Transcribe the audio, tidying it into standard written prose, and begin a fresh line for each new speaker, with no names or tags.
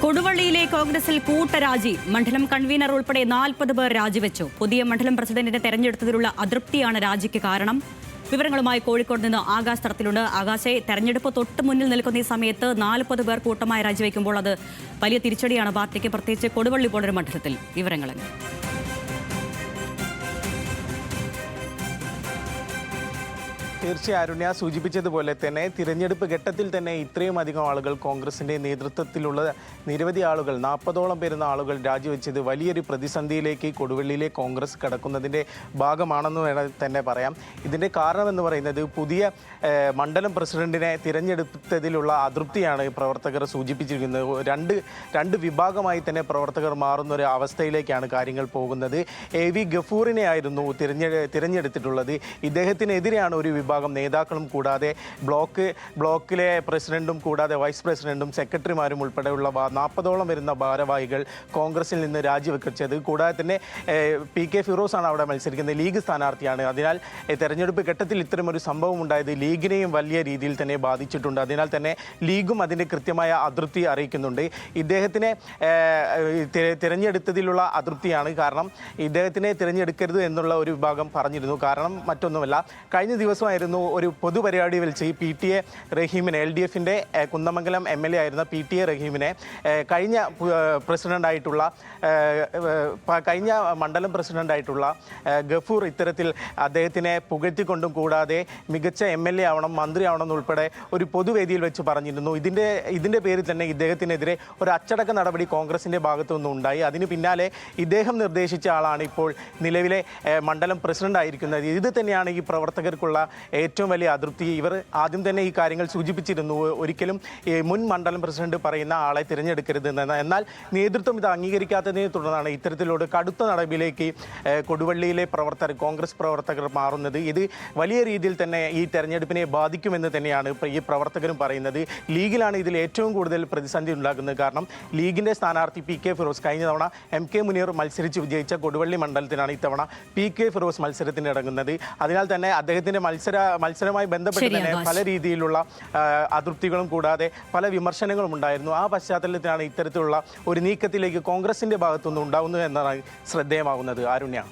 കൊടുവള്ളിയിലെ കോൺഗ്രസിൽ കൂട്ടരാജി. മണ്ഡലം കൺവീനർ ഉൾപ്പെടെ 40 പേർ രാജിവെച്ചു. പുതിയ മണ്ഡലം പ്രസിഡന്റിനെ തെരഞ്ഞെടുത്തതിലുള്ള അതൃപ്തിയാണ് രാജിക്ക് കാരണം. വിവരങ്ങളുമായി കോഴിക്കോട് നിന്ന് ആകാശ് തറത്തിലുണ്ട്. ആകാശെ, തെരഞ്ഞെടുപ്പ് തൊട്ട് മുന്നിൽ നിൽക്കുന്ന ഈ സമയത്ത് 40 പേർ കൂട്ടമായി രാജിവെക്കുമ്പോൾ അത് വലിയ തിരിച്ചടിയാണ് പാർട്ടിക്ക്, പ്രത്യേകിച്ച് കൊടുവള്ളി പോലൊരു മണ്ഡലത്തിൽ. വിവരങ്ങളെങ്ങനെ?
തീർച്ചയായും അരുണ്യ സൂചിപ്പിച്ചതുപോലെ തന്നെ തിരഞ്ഞെടുപ്പ് ഘട്ടത്തിൽ തന്നെ ഇത്രയും അധികം ആളുകൾ കോൺഗ്രസിന്റെ നേതൃത്വത്തിലുള്ള നിരവധി ആളുകൾ 40ഓളം വരുന്ന ആളുകൾ രാജിവെച്ചത് വലിയൊരു പ്രതിസന്ധിയിലേക്ക് കൊടുവള്ളിയിലെ കോൺഗ്രസ് കടക്കുന്നതിൻ്റെ ഭാഗമാണെന്ന് വേണം തന്നെ പറയാം. ഇതിൻ്റെ കാരണമെന്ന് പറയുന്നത് പുതിയ മണ്ഡലം പ്രസിഡന്റിനെ തിരഞ്ഞെടുത്തതിലുള്ള അതൃപ്തിയാണ് പ്രവർത്തകർ സൂചിപ്പിച്ചിരിക്കുന്നത്. രണ്ട് വിഭാഗമായി തന്നെ പ്രവർത്തകർ മാറുന്ന ഒരു അവസ്ഥയിലേക്കാണ് കാര്യങ്ങൾ പോകുന്നത്. AV ഗഫൂറിനെ ആയിരുന്നു തിരഞ്ഞെടുത്തിട്ടുള്ളത്. ഇദ്ദേഹത്തിനെതിരെയാണ് ഒരു വിഭാഗം നേതാക്കളും കൂടാതെ ബ്ലോക്കിലെ പ്രസിഡന്റും കൂടാതെ വൈസ് പ്രസിഡന്റും സെക്രട്ടറിമാരും ഉൾപ്പെടെയുള്ള 40ഓളം വരുന്ന ഭാരവാഹികൾ കോൺഗ്രസിൽ നിന്ന് രാജിവെച്ചത്. കൂടാതെ തന്നെ PK ഫിറോസ് ആണ് അവിടെ മത്സരിക്കുന്നത്, ലീഗ് സ്ഥാനാർത്ഥിയാണ്. അതിനാൽ തെരഞ്ഞെടുപ്പ് ഘട്ടത്തിൽ ഇത്തരമൊരു സംഭവം ഉണ്ടായത് ലീഗിനെയും വലിയ രീതിയിൽ തന്നെ ബാധിച്ചിട്ടുണ്ട്. അതിനാൽ തന്നെ ലീഗും അതിൻ്റെ കൃത്യമായ അതൃപ്തി അറിയിക്കുന്നുണ്ട്. ഇദ്ദേഹത്തിനെ തിരഞ്ഞെടുത്തതിലുള്ള അതൃപ്തിയാണ് കാരണം. ഇദ്ദേഹത്തിനെ തിരഞ്ഞെടുക്കരുത് എന്നുള്ള ഒരു വിഭാഗം പറഞ്ഞിരുന്നു. കാരണം മറ്റൊന്നുമല്ല, കഴിഞ്ഞ ദിവസമായിരുന്നു ഒരു പൊതുപരിപാടി വിളിച്ച് PTA റഹീമിനെ, LDFിൻ്റെ കുന്നമംഗലം MLA ആയിരുന്ന PTA റഹീമിനെ കഴിഞ്ഞ മണ്ഡലം പ്രസിഡന്റായിട്ടുള്ള ഗഫൂർ ഇത്തരത്തിൽ അദ്ദേഹത്തിനെ പുകഴ്ത്തിക്കൊണ്ടും കൂടാതെ മികച്ച MLA ആവണം, മന്ത്രി ആവണം എന്നുൾപ്പെടെ ഒരു പൊതുവേദിയിൽ വെച്ച് പറഞ്ഞിരുന്നു. ഇതിൻ്റെ പേരിൽ തന്നെ ഇദ്ദേഹത്തിനെതിരെ ഒരു അച്ചടക്ക നടപടി കോൺഗ്രസിൻ്റെ ഭാഗത്തുനിന്നും ഉണ്ടായി. അതിന് പിന്നാലെ ഇദ്ദേഹം നിർദ്ദേശിച്ച ആളാണ് ഇപ്പോൾ നിലവിലെ മണ്ഡലം പ്രസിഡന്റ് ആയിരിക്കുന്നത്. ഇത് തന്നെയാണ് ഈ പ്രവർത്തകർക്കുള്ള ഏറ്റവും വലിയ അതൃപ്തി. ഇവർ ആദ്യം തന്നെ ഈ കാര്യങ്ങൾ സൂചിപ്പിച്ചിരുന്നു, ഒരിക്കലും മുൻ മണ്ഡലം പ്രസിഡന്റ് പറയുന്ന ആളെ തിരഞ്ഞെടുക്കരുത് എന്ന്. എന്നാൽ നേതൃത്വം ഇത് അംഗീകരിക്കാത്തതിനെ തുടർന്നാണ് ഇത്തരത്തിലൂടെ കടുത്ത നടപടിയിലേക്ക് കൊടുവള്ളിയിലെ കോൺഗ്രസ് പ്രവർത്തകർ മാറുന്നത്. ഇത് വലിയ രീതിയിൽ തന്നെ ഈ തെരഞ്ഞെടുപ്പിനെ ബാധിക്കുമെന്ന് തന്നെയാണ് ഈ പ്രവർത്തകരും പറയുന്നത്. ലീഗിലാണ് ഇതിൽ ഏറ്റവും കൂടുതൽ പ്രതിസന്ധി ഉണ്ടാക്കുന്നത്. കാരണം ലീഗിൻ്റെ സ്ഥാനാർത്ഥി PK ഫിറോസ് കഴിഞ്ഞ തവണ MK മുനീർ മത്സരിച്ച് വിജയിച്ച കൊടുവള്ളി മണ്ഡലത്തിനാണ് ഇത്തവണ PK ഫിറോസ് മത്സരത്തിന് ഇറങ്ങുന്നത്. അതിനാൽ തന്നെ അദ്ദേഹത്തിൻ്റെ മത്സരവുമായി ബന്ധപ്പെട്ട് തന്നെ പല രീതിയിലുള്ള അതൃപ്തികളും കൂടാതെ പല വിമർശനങ്ങളും ഉണ്ടായിരുന്നു. ആ പശ്ചാത്തലത്തിലാണ് ഇത്തരത്തിലുള്ള ഒരു നീക്കത്തിലേക്ക് കോൺഗ്രസിന്റെ ഭാഗത്തുനിന്ന് ഉണ്ടാവുന്നത് എന്നാണ് ശ്രദ്ധേയമാകുന്നത്. ആരുണ്യ.